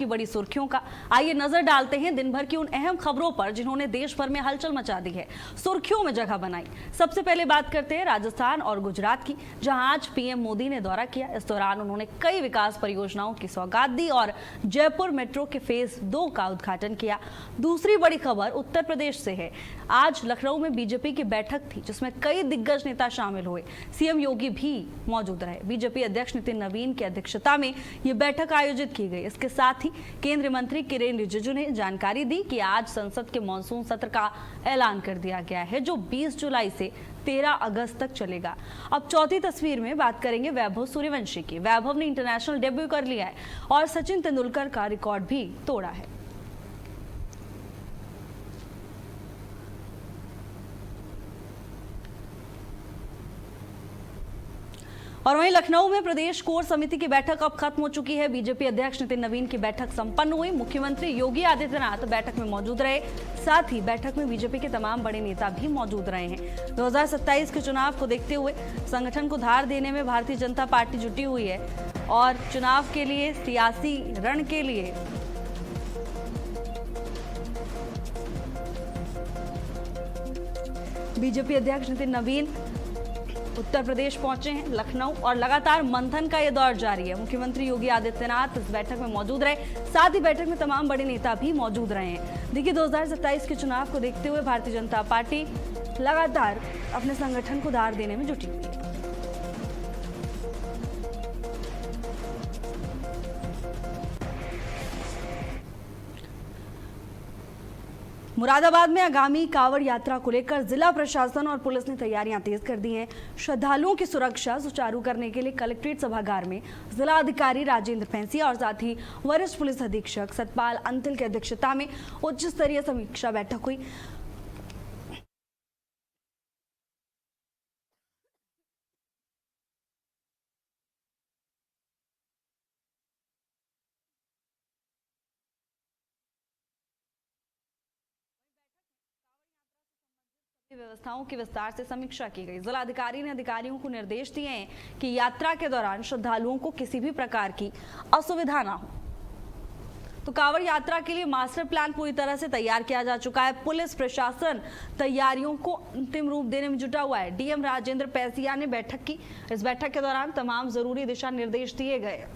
की बड़ी सुर्खियों का आइए नजर डालते हैं दिन भर की उन अहम खबरों पर जिन्होंने देश भर में हलचल मचा दी है, सुर्खियों में जगह बनाई। सबसे पहले बात करते हैं राजस्थान और गुजरात की, जहां आज पीएम मोदी ने दौरा किया। इस दौरान उन्होंने कई विकास परियोजनाओं की सौगात दी और जयपुर मेट्रो के फेज 2 का उद्घाटन किया। दूसरी बड़ी खबर उत्तर प्रदेश से है। आज लखनऊ में बीजेपी की बैठक थी जिसमें कई दिग्गज नेता शामिल हुए। सीएम योगी भी मौजूद रहे। बीजेपी अध्यक्ष नितिन नवीन की अध्यक्षता में ये बैठक आयोजित की गई। इसके साथ ही केंद्रीय मंत्री किरेन रिजिजू ने जानकारी दी कि आज संसद के मॉनसून सत्र का ऐलान कर दिया गया है, जो 20 जुलाई से 13 अगस्त तक चलेगा। अब चौथी तस्वीर में बात करेंगे वैभव सूर्यवंशी की। वैभव ने इंटरनेशनल डेब्यू कर लिया है और सचिन तेंदुलकर का रिकॉर्ड भी तोड़ा है। और वहीं लखनऊ में प्रदेश कोर समिति की बैठक अब खत्म हो चुकी है। बीजेपी अध्यक्ष नितिन नवीन की बैठक संपन्न हुई। मुख्यमंत्री योगी आदित्यनाथ बैठक में मौजूद रहे। साथ ही बैठक में बीजेपी के तमाम बड़े नेता भी मौजूद रहे हैं। 2027 के चुनाव को देखते हुए संगठन को धार देने में भारतीय जनता पार्टी जुटी हुई है और चुनाव के लिए सियासी रण के लिए बीजेपी अध्यक्ष नितिन नवीन उत्तर प्रदेश पहुंचे हैं, लखनऊ, और लगातार मंथन का यह दौर जारी है। मुख्यमंत्री योगी आदित्यनाथ इस बैठक में मौजूद रहे। साथ ही बैठक में तमाम बड़े नेता भी मौजूद रहे हैं। देखिए, 2027 के चुनाव को देखते हुए भारतीय जनता पार्टी लगातार अपने संगठन को धार देने में जुटी हुई है। मुरादाबाद में आगामी कांवड़ यात्रा को लेकर जिला प्रशासन और पुलिस ने तैयारियां तेज कर दी हैं। श्रद्धालुओं की सुरक्षा सुचारू करने के लिए कलेक्ट्रेट सभागार में जिला अधिकारी राजेंद्र पैंसिया और साथ ही वरिष्ठ पुलिस अधीक्षक सतपाल अंतिल की अध्यक्षता में उच्च स्तरीय समीक्षा बैठक हुई। व्यवस्थाओं की विस्तार से समीक्षा की गई। जिलाधिकारी ने अधिकारियों को निर्देश दिए हैं कि यात्रा के दौरान श्रद्धालुओं को किसी भी प्रकार की असुविधा ना हो। तो कांवड़ यात्रा के लिए मास्टर प्लान पूरी तरह से तैयार किया जा चुका है। पुलिस प्रशासन तैयारियों को अंतिम रूप देने में जुटा हुआ है। डीएम राजेंद्र पैंसिया ने बैठक की। इस बैठक के दौरान तमाम जरूरी दिशा निर्देश दिए गए।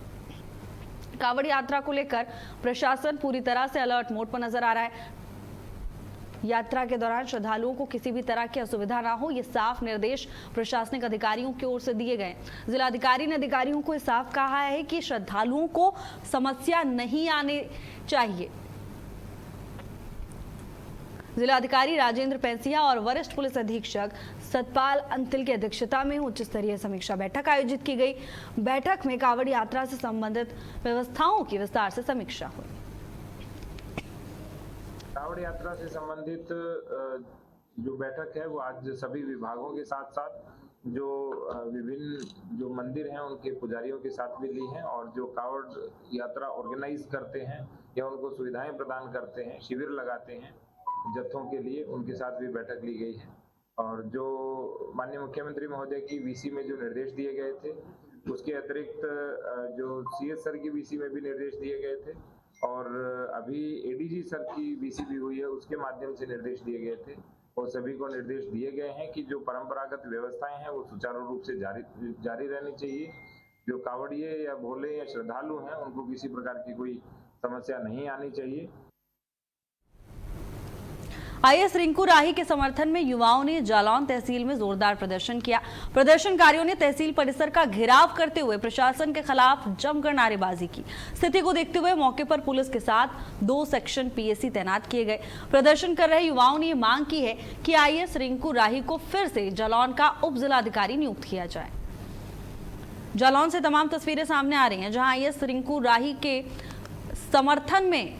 कांवड़ यात्रा को लेकर प्रशासन पूरी तरह से अलर्ट मोड पर नजर आ रहा है। यात्रा के दौरान श्रद्धालुओं को किसी भी तरह की असुविधा ना हो, ये साफ निर्देश प्रशासनिक अधिकारियों की ओर से दिए गए। जिलाधिकारी ने अधिकारियों को साफ कहा है कि श्रद्धालुओं को समस्या नहीं आने चाहिए। जिलाधिकारी राजेंद्र पैंसिया और वरिष्ठ पुलिस अधीक्षक सतपाल अंतिल की अध्यक्षता में उच्च स्तरीय समीक्षा बैठक आयोजित की गई। बैठक में कांवड़ यात्रा से संबंधित व्यवस्थाओं की विस्तार से समीक्षा हुई। कांवड़ यात्रा से संबंधित जो बैठक है वो आज सभी विभागों के साथ साथ जो विभिन्न जो मंदिर हैं उनके पुजारियों के साथ भी ली है, और जो कांवड़ यात्रा ऑर्गेनाइज करते हैं या उनको सुविधाएं प्रदान करते हैं, शिविर लगाते हैं जत्थों के लिए, उनके साथ भी बैठक ली गई है। और जो माननीय मुख्यमंत्री महोदय की वीसी में जो निर्देश दिए गए थे, उसके अतिरिक्त जो सीएस सर की वीसी में भी निर्देश दिए गए थे, और अभी एडीजी सर की वीसी भी हुई है, उसके माध्यम से निर्देश दिए गए थे। और सभी को निर्देश दिए गए हैं कि जो परंपरागत व्यवस्थाएं हैं वो सुचारू रूप से जारी रहनी चाहिए। जो कांवड़िए या भोले या श्रद्धालु हैं उनको किसी प्रकार की कोई समस्या नहीं आनी चाहिए। आईएएस रिंकू राही के समर्थन में युवाओं ने जालौन तहसील में जोरदार प्रदर्शन किया। प्रदर्शनकारियों ने तहसील परिसर का घेराव करते हुए प्रशासन के खिलाफ जमकर नारेबाजी की। स्थिति को देखते हुए मौके पर पुलिस के साथ 2 सेक्शन पीएसी तैनात किए गए। प्रदर्शन कर रहे युवाओं ने मांग की है कि आईएएस रिंकू राही को फिर से जालौन का उप जिलाधिकारी नियुक्त किया जाए। जालौन से तमाम तस्वीरें सामने आ रही हैं, जहां आईएएस रिंकू राही के समर्थन में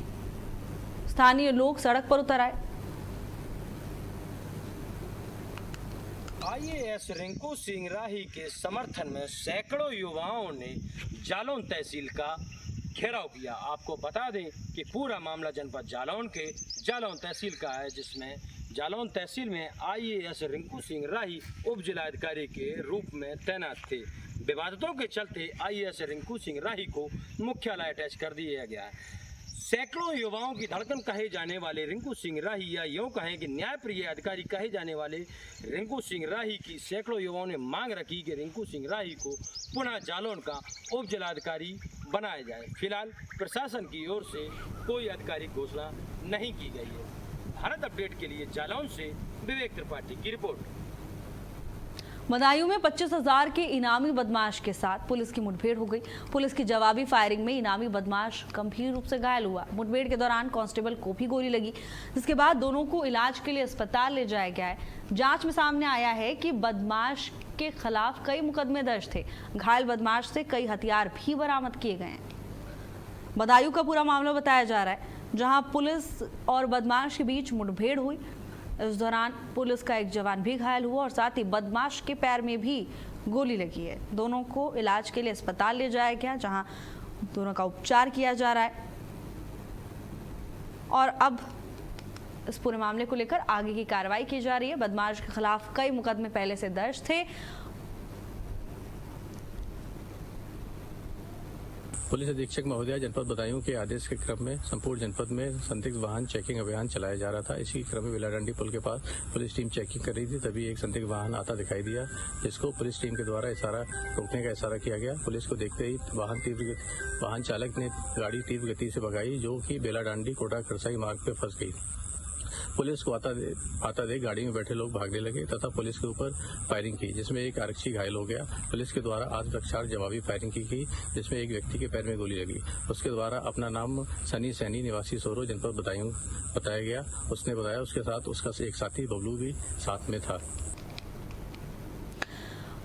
स्थानीय लोग सड़क पर उतर आए। आईएएस रिंकू सिंह राही के समर्थन में सैकड़ों युवाओं ने जालौन तहसील का घेराव किया। आपको बता दें कि पूरा मामला जनपद जालौन के जालौन तहसील का है, जिसमें जालौन तहसील में आईएएस रिंकू सिंह राही उप जिलाधिकारी के रूप में तैनात थे। विवादों के चलते आईएएस रिंकू सिंह राही को मुख्यालय अटैच कर दिया गया है। सैकड़ों युवाओं की धड़कन कहे जाने वाले रिंकू सिंह राही, या यूं कहें कि न्यायप्रिय अधिकारी कहे जाने वाले रिंकू सिंह राही की सैकड़ों युवाओं ने मांग रखी कि रिंकू सिंह राही को पुनः जालौन का उप जिलाधिकारी बनाया जाए। फिलहाल प्रशासन की ओर से कोई आधिकारिक घोषणा नहीं की गई है। भारत अपडेट के लिए जालौन से विवेक त्रिपाठी की रिपोर्ट। बदायूं में 25,000 के इनामी बदमाश के साथ पुलिस की मुठभेड़ हो गई। पुलिस की जवाबी फायरिंग में इनामी बदमाश गंभीर रूप से घायल हुआ। मुठभेड़ के दौरान कांस्टेबल को भी गोली लगी, जिसके बाद दोनों को इलाज के लिए अस्पताल ले जाया गया है। जांच में सामने आया है कि बदमाश के खिलाफ कई मुकदमे दर्ज थे। घायल बदमाश से कई हथियार भी बरामद किए गए हैं। बदायूं का पूरा मामला बताया जा रहा है, जहां पुलिस और बदमाश के बीच मुठभेड़ हुई। इस दौरान पुलिस का एक जवान भी घायल हुआ और साथ ही बदमाश के पैर में भी गोली लगी है। दोनों को इलाज के लिए अस्पताल ले जाया गया, जहां दोनों का उपचार किया जा रहा है। और अब इस पूरे मामले को लेकर आगे की कार्रवाई की जा रही है। बदमाश के खिलाफ कई मुकदमे पहले से दर्ज थे। पुलिस अधीक्षक महोदया जनपद बदायूं के आदेश के क्रम में संपूर्ण जनपद में संदिग्ध वाहन चेकिंग अभियान चलाया जा रहा था। इसी क्रम में बेलाडंडी पुल के पास पुलिस टीम चेकिंग कर रही थी, तभी एक संदिग्ध वाहन आता दिखाई दिया, जिसको पुलिस टीम के द्वारा रोकने का इशारा किया गया। पुलिस को देखते ही वाहन चालक ने गाड़ी तीव्र गति से भगाई, जो कि बेलाडंडी कोटा करसाई मार्ग पर फंस गई। पुलिस को आता देख गाड़ी में बैठे लोग भागने लगे तथा पुलिस के ऊपर फायरिंग की, जिसमें एक आरक्षी घायल हो गया। पुलिस के द्वारा आत्मरक्षा जवाबी फायरिंग की गई, जिसमें एक व्यक्ति के पैर में गोली लगी। उसके द्वारा अपना नाम सनी सैनी निवासी सोरो जनपद बदायूं बताया गया। उसने बताया उसके साथ उसका एक साथी बबलू भी साथ में था।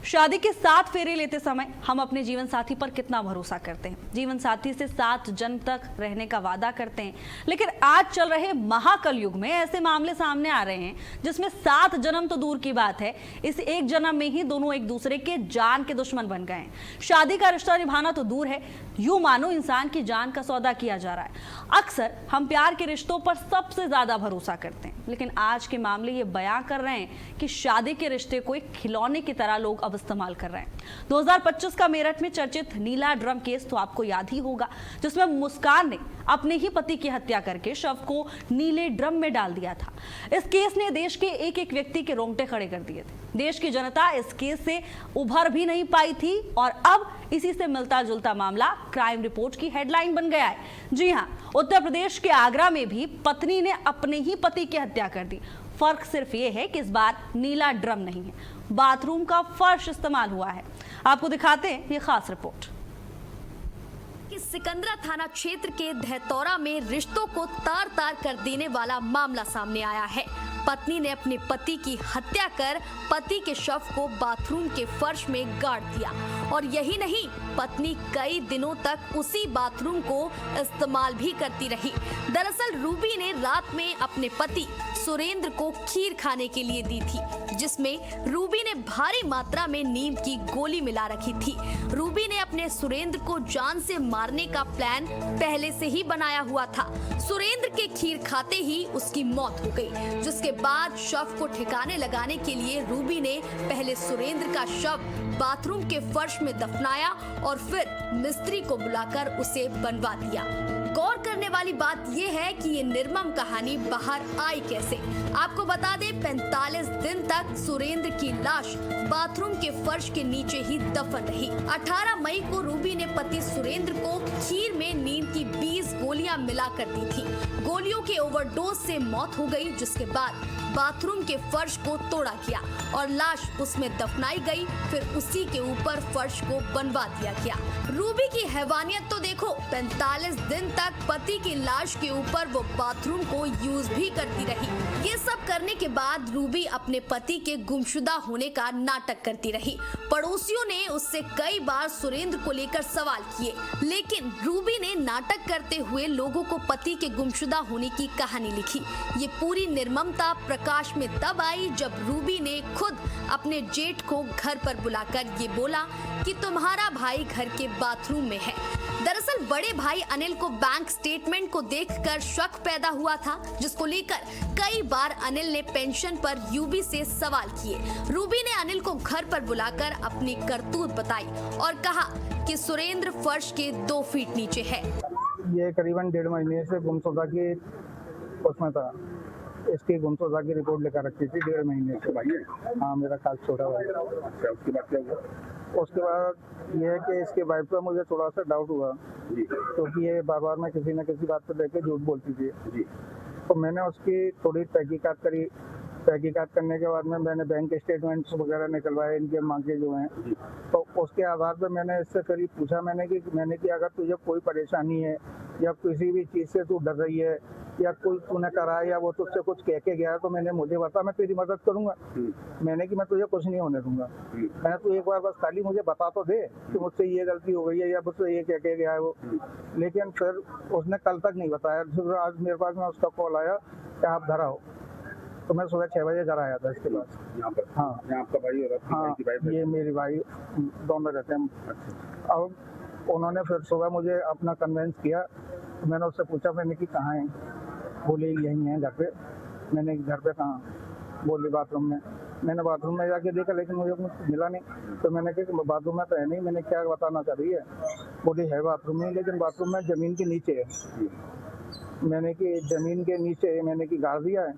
शादी के 7 फेरे लेते समय हम अपने जीवन साथी पर कितना भरोसा करते हैं। जीवन साथी से 7 जन्म तक रहने का वादा करते हैं, लेकिन आज चल रहे महाकलयुग में ऐसे मामले सामने आ रहे हैं जिसमें 7 जन्म तो दूर की बात है, इस एक जन्म में ही दोनों एक दूसरे के जान के दुश्मन बन गए हैं। शादी का रिश्ता निभाना तो दूर है, यूं मानो इंसान की जान का सौदा किया जा रहा है। अक्सर हम प्यार के रिश्तों पर सबसे ज्यादा भरोसा करते हैं, लेकिन आज के मामले ये बयां कर रहे हैं कि शादी के रिश्ते को एक खिलौने की तरह लोग अब इस्तेमाल कर रहे हैं। 2025 का मेरठ में चर्चित नीला ड्रम केस तो आपको याद ही होगा, जिसमें मुस्कान ने अपने ही पति की हत्या करके शव को नीले ड्रम में डाल दिया था। इस केस ने देश के एक व्यक्ति के रोंगटे खड़े कर दिए थे। देश की जनता इस केस से उभर भी नहीं पाई थी और अब इसी से मिलता जुलता मामला क्राइम रिपोर्ट की हेडलाइन बन गया है। जी हां, उत्तर प्रदेश के आगरा में भी पत्नी ने अपने ही पति की हत्या कर दी। फर्क सिर्फ ये है कि इस बार नीला ड्रम नहीं है, बाथरूम का फर्श इस्तेमाल हुआ है। आपको दिखाते हैं ये खास रिपोर्ट। सिकंदरा थाना क्षेत्र के धैतौरा में रिश्तों को तार तार कर देने वाला मामला सामने आया है। पत्नी ने अपने पति की हत्या कर पति के शव को बाथरूम के फर्श में गाड़ दिया और यही नहीं, पत्नी कई दिनों तक उसी बाथरूम को इस्तेमाल भी करती रही। दरअसल रूबी ने रात में अपने पति सुरेंद्र को खीर खाने के लिए दी थी, जिसमें रूबी ने भारी मात्रा में नीम की गोली मिला रखी थी। रूबी ने अपने सुरेंद्र को जान से मारने का प्लान पहले से ही बनाया हुआ था। सुरेंद्र के खीर खाते ही उसकी मौत हो गई, जिसके बाद शव को ठिकाने लगाने के लिए रूबी ने पहले सुरेंद्र का शव बाथरूम के फर्श में दफनाया और फिर मिस्त्री को बुलाकर उसे बनवा दिया। गौर करने वाली बात यह है कि ये निर्मम कहानी बाहर आई कैसे। आपको बता दें, 45 दिन तक सुरेंद्र की लाश बाथरूम के फर्श के नीचे ही दफन रही। 18 मई को रूबी ने पति सुरेंद्र को खीर में नीम की 20 गोलियां मिलाकर दी थी। गोलियों के ओवरडोज से मौत हो गई, जिसके बाद बाथरूम के फर्श को तोड़ा गया और लाश उसमें दफनाई गई। फिर उसी के ऊपर फर्श को बनवा दिया गया। रूबी की हैवानियत तो देखो, 45 दिन तक पति की लाश के ऊपर वो बाथरूम को यूज भी करती रही। ये सब करने के बाद रूबी अपने पति के गुमशुदा होने का नाटक करती रही। पड़ोसियों ने उससे कई बार सुरेंद्र को लेकर सवाल किए, लेकिन रूबी ने नाटक करते हुए लोगों को पति के गुमशुदा होने की कहानी लिखी। ये पूरी निर्ममता प्रकाश में तब आई जब रूबी ने खुद अपने जेठ को घर पर बुलाकर ये बोला कि तुम्हारा भाई घर के बाथरूम में है। दरअसल बड़े भाई अनिल को बैंक स्टेटमेंट को देखकर शक पैदा हुआ था, जिसको लेकर कई बार अनिल ने पेंशन पर यूबी से सवाल किए। रूबी ने अनिल को घर पर बुलाकर अपनी करतूत बताई और कहा कि सुरेंद्र फर्श के 2 फीट नीचे है। ये करीबन 1.5 महीने से गुमशुदा की उसमें था। इसकी गुमशुदा की रिपोर्ट लेकर रखी थी 1.5 महीने से। भाई है? हाँ, मेरा खास छोटा भाई। अच्छा, उसके बाद क्या हुआ? उसके बाद ये है कि इसके वाइफ पर मुझे थोड़ा सा डाउट हुआ, जी क्योंकि ये बार बार में किसी न किसी बात पर लेकर झूठ बोलती थी। जी तो मैंने उसकी थोड़ी तहकीकात करी। तहकीकात करने के बाद में मैंने बैंक स्टेटमेंट्स वगैरह निकलवाए, इनके मांगे जो हैं। जी तो उसके आधार पर मैंने इससे करीब पूछा मैंने कि अगर तुझे कोई परेशानी है या किसी भी चीज़ से तू डर रही है या कोई तूने करा है या वो तुझसे कुछ कह के गया है तो मुझे बता, मैं तेरी मदद करूंगा। मैंने कि मैं तुझे कुछ नहीं होने दूंगा। मैं तू एक बार बस खाली मुझे बता तो दे कि मुझसे ये गलती हो गई है या मुझसे ये कह के गया है वो। लेकिन फिर उसने कल तक नहीं बताया। फिर आज मेरे पास में उसका कॉल आया कि आप घर आओ, तो मैं सुबह 6 बजे घर आया था इसके बाद। यहाँ पर? हाँ, यहाँ आपका भाई और आपकी हाँ, भाई की वाइफ है? ये मेरी भाई दोनों रहते हैं। अच्छा, अब उन्होंने फिर सुबह मुझे अपना कन्वेंस किया। मैंने उससे पूछा, मैंने कि कहाँ है? बोले यहीं है घर पे। मैंने घर पे कहाँ? बोले बाथरूम में। मैंने बाथरूम में जाके देखा लेकिन मुझे कुछ मिला नहीं। तो मैंने कहा कि बाथरूम में तो है नहीं। मैंने क्या बताना चाह रही है? बोली है बाथरूम में, लेकिन बाथरूम में जमीन के नीचे है। मैंने कि जमीन के नीचे, मैंने कि गाड़ दिया है?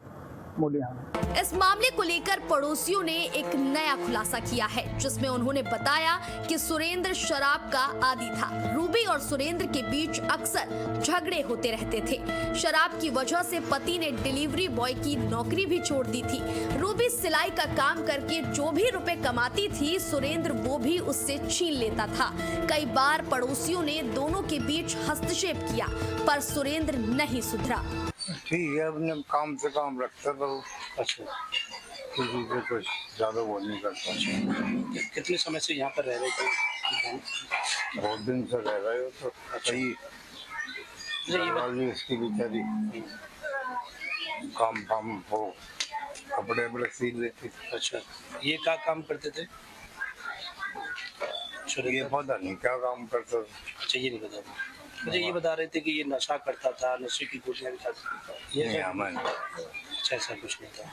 बोली हाँ। इस मामले को लेकर पड़ोसियों ने एक नया खुलासा किया है, जिसमें उन्होंने बताया कि सुरेंद्र शराब का आदी था। रूबी और सुरेंद्र के बीच अक्सर झगड़े होते रहते थे। शराब की वजह से पति ने डिलीवरी बॉय की नौकरी भी छोड़ दी थी। रूबी सिलाई का काम करके जो भी रुपए कमाती थी, सुरेंद्र वो भी उससे छीन लेता था। कई बार पड़ोसियों ने दोनों के बीच हस्तक्षेप किया, पर सुरेंद्र नहीं सुधरा। ठीक है, अपने काम से काम रखता था वो। अच्छा, किसी से कुछ ज्यादा वो नहीं करता। कितने समय से यहाँ पर रह रहे थे? बहुत दिन से रह रहे हो तो सही। इसकी बेचारी काम फाम हो, कपड़े वपड़े सी लेती। अच्छा, ये क्या काम करते थे? ये पता नहीं क्या काम करता था। अच्छा, ये नहीं पता। मुझे ये बता रहे थे कि ये नशा करता था, नशे की गोलियां भी खाता था। ये नहीं, हमें अच्छा, ऐसा कुछ नहीं था।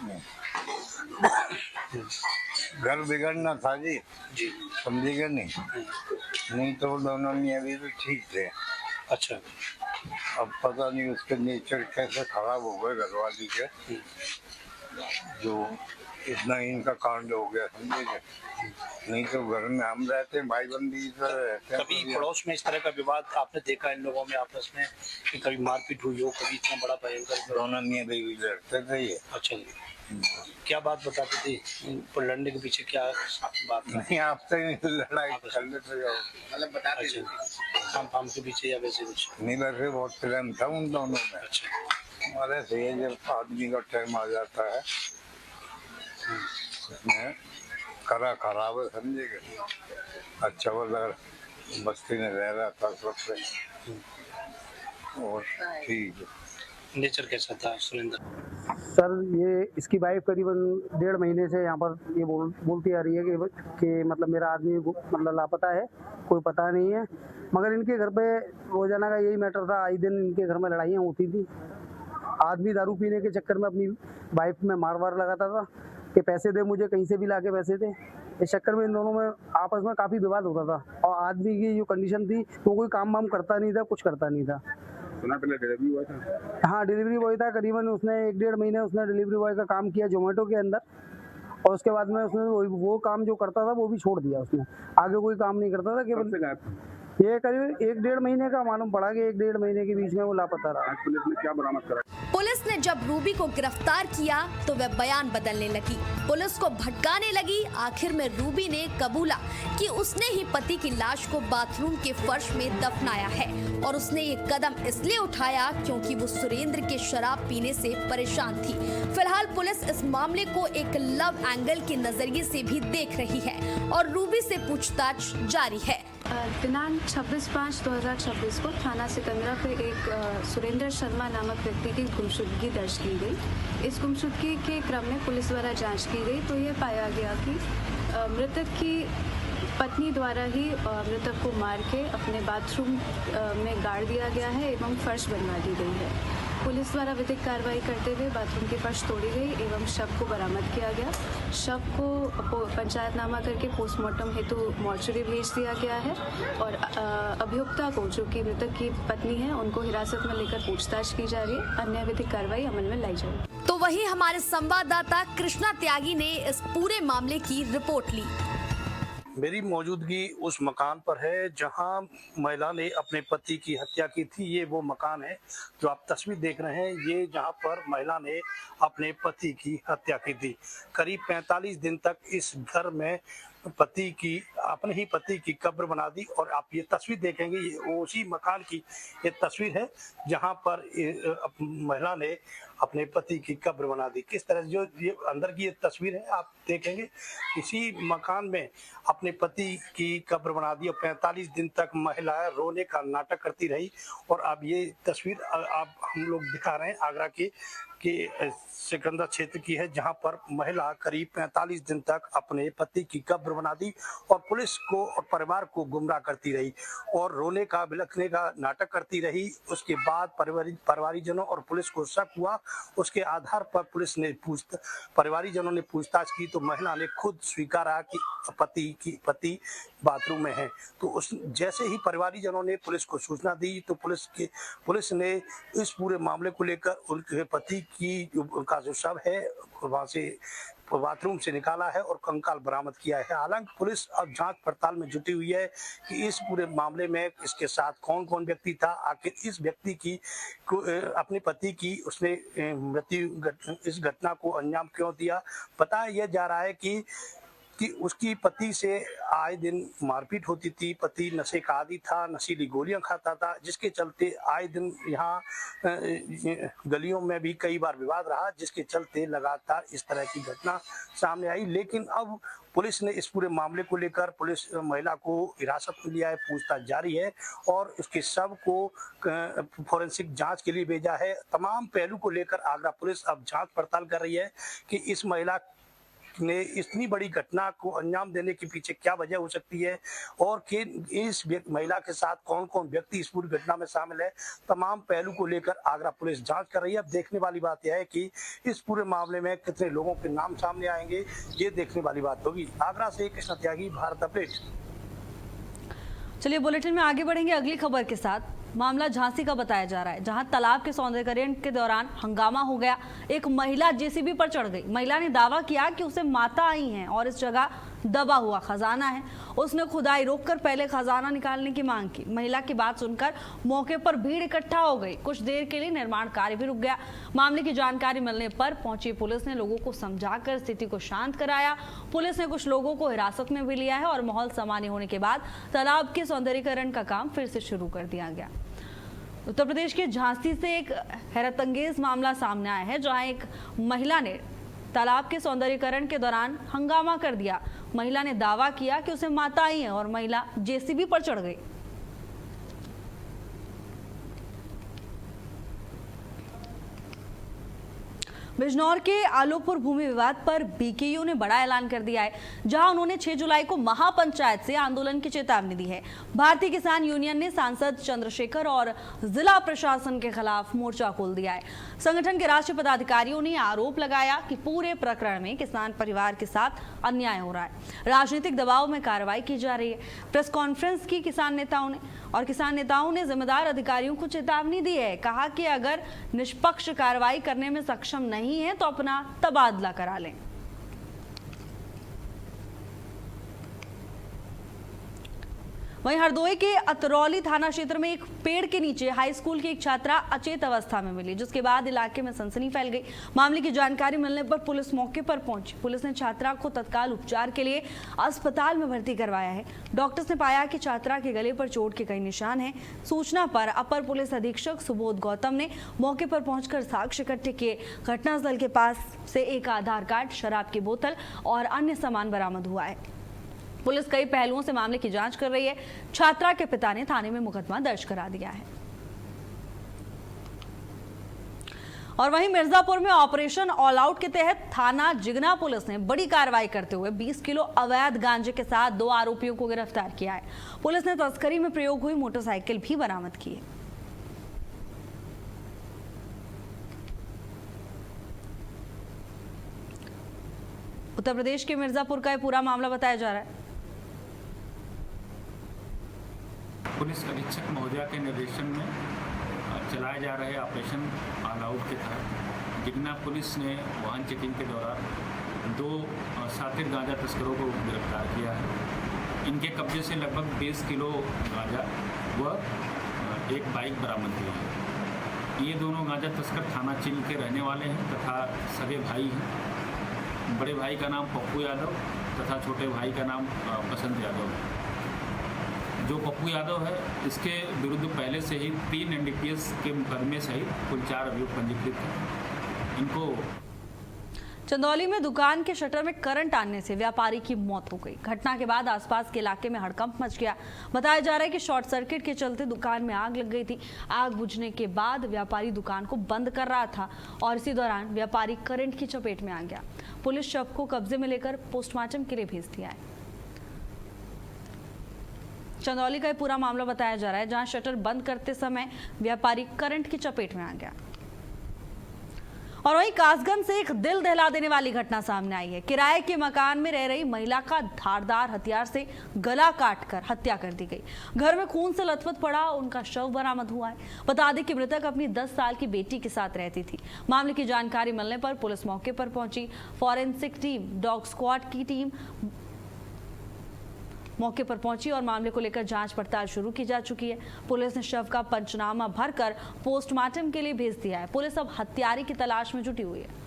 घर बिगड़ना था जी, जी, समझेगा नहीं तो वो दोनों मियाँ भी ठीक थे। अच्छा, अब पता नहीं उसके नेचर कैसे खराब हो गए घरवाली के, जो इतना इनका कांड हो गया, समझेगा। नहीं तो घर में हम रहते हैं, भाई बंदी रहते हैं। कभी पड़ोस में इस तरह का विवाद आपने देखा इन लोगों में आपस में कि कभी मारपीट हुई हो, कभी इतना बड़ा भयंकर? दोनों मियाँ बीवी लड़ते थे ये। अच्छा जी, क्या बात बताते थे? पर लड़ने के पीछे क्या बात? नहीं, आपसे लड़ाई कर लेते मतलब बताते थे काम फाम के पीछे या वैसे कुछ? नहीं, वैसे बहुत प्रेम था उन दोनों में। अच्छा, हमारे से जब आदमी का टाइम आ जाता है उसमें करा खराब है, समझेगा। अच्छा वो बस्ती में रह रहा था सबसे, और ठीक है। नेचर कैसा था सुरेंद्र? सर, ये इसकी वाइफ करीबन 1.5 महीने से यहाँ पर ये बोलती आ रही है कि मतलब मेरा आदमी मतलब लापता है, कोई पता नहीं है। मगर इनके घर पे रोजाना का यही मैटर था। आई दिन इनके घर में लड़ाइयाँ होती थी। आदमी दारू पीने के चक्कर में अपनी वाइफ में मार लगाता था कि पैसे दे मुझे, कहीं से भी लाके पैसे दे। इस चक्कर में इन दोनों में आपस में काफी विवाद होता था। और आदमी की जो कंडीशन थी, वो कोई काम वाम करता नहीं था, कुछ करता नहीं था। सुना पहले डिलीवरी हुआ था? हाँ, डिलीवरी बॉय था। करीबन उसने 1.5 महीने उसने डिलीवरी बॉय का काम किया जोमेटो के अंदर, और उसके बाद में उसने वो काम जो करता था वो भी छोड़ दिया। उसने आगे कोई काम नहीं करता था। केवल ये करीब 1.5 महीने का मालूम पड़ा कि 1.5 महीने के बीच में वो लापता रहा। आज पुलिस ने क्या बरामद करा? पुलिस ने जब रूबी को गिरफ्तार किया तो वह बयान बदलने लगी, पुलिस को भटकाने लगी। आखिर में रूबी ने कबूला कि उसने ही पति की लाश को बाथरूम के फर्श में दफनाया है, और उसने ये कदम इसलिए उठाया क्योंकि वो सुरेंद्र के शराब पीने से परेशान थी। फिलहाल पुलिस इस मामले को एक लव एंगल के नजरिए से भी देख रही है और रूबी से पूछताछ जारी है। दिनांक 26/5/2026 को थाना सिकंदरा पे एक सुरेंद्र शर्मा नामक व्यक्ति की गुमशुदगी दर्ज की गई। इस गुमशुदगी के क्रम में पुलिस द्वारा जांच की गई तो ये पाया गया कि मृतक की पत्नी द्वारा ही मृतक को मार के अपने बाथरूम में गाड़ दिया गया है एवं फर्श बनवा दी गई है। पुलिस द्वारा विधिक कार्रवाई करते हुए बाथरूम की फर्श तोड़ी गई एवं शव को बरामद किया गया। शव को पंचायतनामा करके पोस्टमार्टम हेतु मॉर्चरी भेज दिया गया है और अभियुक्ता को, जो कि मृतक की पत्नी है, उनको हिरासत में लेकर पूछताछ की जा रही है। अन्य विधिक कार्रवाई अमल में लाई जाएगी। तो वहीं हमारे संवाददाता कृष्णा त्यागी ने इस पूरे मामले की रिपोर्ट ली। मेरी मौजूदगी उस मकान पर है जहां महिला ने अपने पति की हत्या की थी। ये वो मकान है जो आप तस्वीर देख रहे हैं, ये जहां पर महिला ने अपने पति की हत्या की थी। करीब 45 दिन तक इस घर में अपने ही पति की कब्र बना दी। और आप ये तस्वीर देखेंगे, ये उसी मकान की ये तस्वीर है जहां पर महिला ने अपने पति की कब्र बना दी। किस तरह जो ये अंदर की ये तस्वीर है, आप देखेंगे इसी मकान में अपने पति की कब्र बना दी और 45 दिन तक महिला रोने का नाटक करती रही। और अब ये तस्वीर आप हम लोग दिखा रहे हैं आगरा के सिकंदर क्षेत्र की है, जहां पर महिला करीब 45 दिन तक अपने पति की कब्र बना दी और पुलिस को और परिवार को गुमराह करती रही और रोने का बिलखने का नाटक करती रही। उसके बाद परिवारीजनों और पुलिस को शक हुआ। उसके आधार पर पुलिस ने परिवारीजनों ने पूछताछ की तो महिला ने खुद स्वीकारा कि पति बाथरूम में है। तो उस जैसे ही परिवारीजनों ने पुलिस को सूचना दी तो पुलिस ने इस पूरे मामले को लेकर उनके पति की उनका जो शव है वहां से बाथरूम से निकाला है और कंकाल बरामद किया है। हालांकि पुलिस अब जांच पड़ताल में जुटी हुई है कि इस पूरे मामले में इसके साथ कौन कौन व्यक्ति था, आखिर इस व्यक्ति की अपने पति की उसने इस घटना को अंजाम क्यों दिया। बताया यह जा रहा है कि उसकी पति से आए दिन मारपीट होती थी। पति नशे का आदी था, नशीली गोलियां खाता था, जिसके चलते आए दिन यहाँ गलियों में भी कई बार विवाद रहा, जिसके चलते लगातार इस तरह की घटना सामने आई। लेकिन अब पुलिस ने इस पूरे मामले को लेकर पुलिस महिला को हिरासत में लिया है, पूछताछ जारी है और उसके शव को फोरेंसिक जांच के लिए भेजा है। तमाम पहलू को लेकर आगरा पुलिस अब जांच पड़ताल कर रही है कि इस महिला ने इतनी बड़ी घटना को अंजाम देने के पीछे क्या वजह हो सकती है और कि इस महिला के साथ कौन कौन व्यक्ति इस पूरी घटना में शामिल है। तमाम पहलू को लेकर आगरा पुलिस जांच कर रही है। अब देखने वाली बात यह है कि इस पूरे मामले में कितने लोगों के नाम सामने आएंगे, ये देखने वाली बात होगी। आगरा से कृष्णा त्यागी, भारत अपडेट। चलिए बुलेटिन में आगे बढ़ेंगे अगली खबर के साथ। मामला झांसी का बताया जा रहा है, जहां तालाब के सौंदर्यीकरण के दौरान हंगामा हो गया। एक महिला जेसीबी पर चढ़ गई। महिला ने दावा किया कि उसे माता आई हैं और इस जगह दबा हुआ खजाना है। उसने खुदाई रोककर पहले खजाना निकालने की मांग की। महिला की बात सुनकर मौके पर भीड़ इकट्ठा हो गई। कुछ देर के लिए निर्माण कार्य भी रुक गया। मामले की जानकारी मिलने पर पहुंची पुलिस ने लोगों को समझाकर स्थिति को शांत कराया। पुलिस ने कुछ लोगों को हिरासत में भी लिया है और माहौल सामान्य होने के बाद तालाब के सौंदर्यीकरण का काम फिर से शुरू कर दिया गया। उत्तर प्रदेश के झांसी से एक हैरतअंगेज मामला सामने आया है, जहां एक महिला ने तालाब के सौंदर्यीकरण के दौरान हंगामा कर दिया। महिला ने दावा किया कि उसे माता आई है और महिला जेसीबी पर चढ़ गई। बिजनौर के आलोकपुर भूमि विवाद पर बीकेयू ने बड़ा ऐलान कर दिया है, जहां उन्होंने 6 जुलाई को महापंचायत से आंदोलन की चेतावनी दी है। भारतीय किसान यूनियन ने सांसद चंद्रशेखर और जिला प्रशासन के खिलाफ मोर्चा खोल दिया है। संगठन के राष्ट्रीय पदाधिकारियों ने आरोप लगाया कि पूरे प्रकरण में किसान परिवार के साथ अन्याय हो रहा है, राजनीतिक दबाव में कार्रवाई की जा रही है। प्रेस कॉन्फ्रेंस की किसान नेताओं ने जिम्मेदार अधिकारियों को चेतावनी दी है। कहा कि अगर निष्पक्ष कार्रवाई करने में सक्षम नहीं है तो अपना तबादला करा लें। वहीं हरदोई के अतरौली थाना क्षेत्र में एक पेड़ के नीचे हाई स्कूल की एक छात्रा अचेत अवस्था में मिली, जिसके बाद इलाके में सनसनी फैल गई। मामले की जानकारी मिलने पर पुलिस मौके पर पहुंची। पुलिस ने छात्रा को तत्काल उपचार के लिए अस्पताल में भर्ती करवाया है। डॉक्टर्स ने पाया कि छात्रा के गले पर चोट के कई निशान हैं। सूचना पर अपर पुलिस अधीक्षक सुबोध गौतम ने मौके पर पहुंचकर साक्ष्य इकट्ठे किए। घटनास्थल के पास से एक आधार कार्ड, शराब की बोतल और अन्य सामान बरामद हुआ है। पुलिस कई पहलुओं से मामले की जांच कर रही है। छात्रा के पिता ने थाने में मुकदमा दर्ज करा दिया है। और वहीं मिर्जापुर में ऑपरेशन ऑल आउट के तहत थाना जिगना पुलिस ने बड़ी कार्रवाई करते हुए 20 किलो अवैध गांजे के साथ 2 आरोपियों को गिरफ्तार किया है। पुलिस ने तस्करी में प्रयोग हुई मोटरसाइकिल भी बरामद की है। उत्तर प्रदेश के मिर्जापुर का ये पूरा मामला बताया जा रहा है। पुलिस अधीक्षक महोदया के निर्देशन में चलाए जा रहे ऑपरेशन ऑल आउट के तहत जिगना पुलिस ने वाहन चेकिंग के दौरान 2 शातिर गांजा तस्करों को गिरफ्तार किया है। इनके कब्जे से लगभग 20 किलो गांजा व एक बाइक बरामद हुई है। ये दोनों गांजा तस्कर थाना चिल के रहने वाले हैं तथा सगे भाई हैं। बड़े भाई का नाम पप्पू यादव तथा छोटे भाई का नाम बसंत यादव है। जो पप्पू यादव है इसके विरुद्ध पहले से ही 3 NDPS के मुकदमे सहित कुल 4 अभियोग पंजीकृत हैं। इनको चंदौली में दुकान के शटर में करंट आने से व्यापारी की मौत हो गई। घटना के बाद आसपास के इलाके में हड़कंप मच गया। बताया जा रहा है कि शॉर्ट सर्किट के चलते दुकान में आग लग गई थी। आग बुझने के बाद व्यापारी दुकान को बंद कर रहा था और इसी दौरान व्यापारी करंट की चपेट में आ गया। पुलिस शव को कब्जे में लेकर पोस्टमार्टम के लिए भेज दिया है। चंदौली का पूरा मामला बताया जा रहा है, जहां शटर बंद करते समय व्यापारी करंट की चपेट में आ गया। और वहीं कासगंज से एक दिल दहला देने वाली घटना सामने आई है। किराए के मकान में रह रही महिला का धारदार हथियार से गला काटकर हत्या कर दी गई। घर में खून से लथपथ पड़ा उनका शव बरामद हुआ है। बता दें कि मृतक अपनी 10 साल की बेटी के साथ रहती थी। मामले की जानकारी मिलने पर पुलिस मौके पर पहुंची। फॉरेंसिक टीम, डॉग स्क्वाड की टीम मौके पर पहुंची और मामले को लेकर जांच पड़ताल शुरू की जा चुकी है। पुलिस ने शव का पंचनामा भरकर पोस्टमार्टम के लिए भेज दिया है। पुलिस अब हत्यारे की तलाश में जुटी हुई है।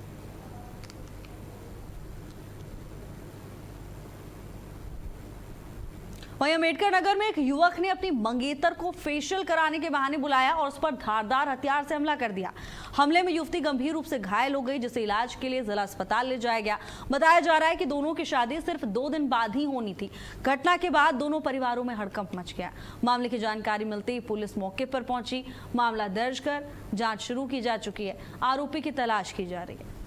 वहीं अम्बेडकर नगर में एक युवक ने अपनी मंगेतर को फेशियल कराने के बहाने बुलाया और उस पर धारदार हथियार से हमला कर दिया। हमले में युवती गंभीर रूप से घायल हो गई, जिसे इलाज के लिए जिला अस्पताल ले जाया गया। बताया जा रहा है कि दोनों की शादी सिर्फ 2 दिन बाद ही होनी थी। घटना के बाद दोनों परिवारों में हड़कंप मच गया। मामले की जानकारी मिलते ही पुलिस मौके पर पहुंची। मामला दर्ज कर जांच शुरू की जा चुकी है। आरोपी की तलाश की जा रही है।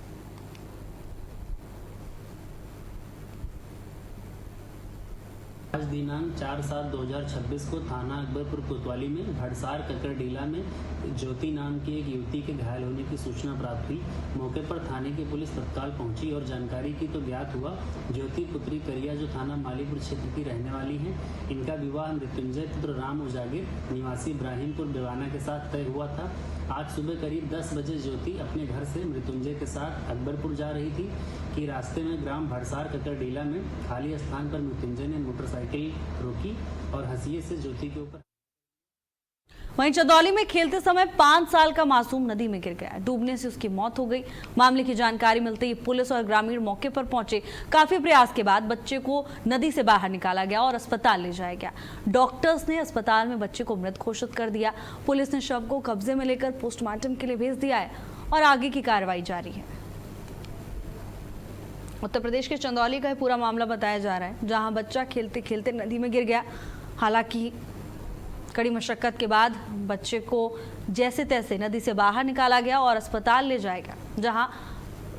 आज दिनांक 4/7/2026 को थाना अकबरपुर कोतवाली में भड़सार ककरडीला में ज्योति नाम की एक युवती के घायल होने की सूचना प्राप्त हुई। मौके पर थाने की पुलिस तत्काल पहुंची और जानकारी की तो ज्ञात हुआ ज्योति पुत्री करिया जो थाना मालीपुर क्षेत्र की रहने वाली हैं। इनका विवाह मृत्युंजय पुत्र राम उजागिर निवासी इब्राहिमपुर बेवाना के साथ तय हुआ था। आज सुबह करीब 10 बजे ज्योति अपने घर से मृत्युंजय के साथ अकबरपुर जा रही थी कि रास्ते में ग्राम भड़सार ककरडीला में खाली स्थान पर मृत्युंजय ने मोटरसाइकिल रोकी और हंसिये से ज्योति के ऊपर। वहीं चंदौली में खेलते समय 5 साल का मासूम नदी में गिर गया। डूबने से उसकी मौत हो गई। मामले की जानकारी मिलते ही पुलिस और ग्रामीण मौके पर पहुंचे। काफी प्रयास के बाद बच्चे को नदी से बाहर निकाला गया और अस्पताल ले जाया गया। डॉक्टर्स ने अस्पताल में बच्चे को मृत घोषित कर दिया। पुलिस ने शव को कब्जे में लेकर पोस्टमार्टम के लिए भेज दिया है और आगे की कार्रवाई जारी है। उत्तर प्रदेश के चंदौली का पूरा मामला बताया जा रहा है, जहां बच्चा खेलते खेलते नदी में गिर गया। हालांकि कड़ी मशक्कत के बाद बच्चे को जैसे तैसे नदी से बाहर निकाला गया और अस्पताल ले जाया गया, जहां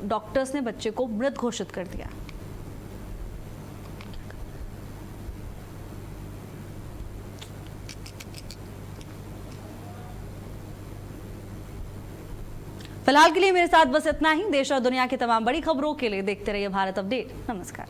डॉक्टर्स ने बच्चे को मृत घोषित कर दिया। फिलहाल के लिए मेरे साथ बस इतना ही। देश और दुनिया की तमाम बड़ी खबरों के लिए देखते रहिए भारत अपडेट। नमस्कार।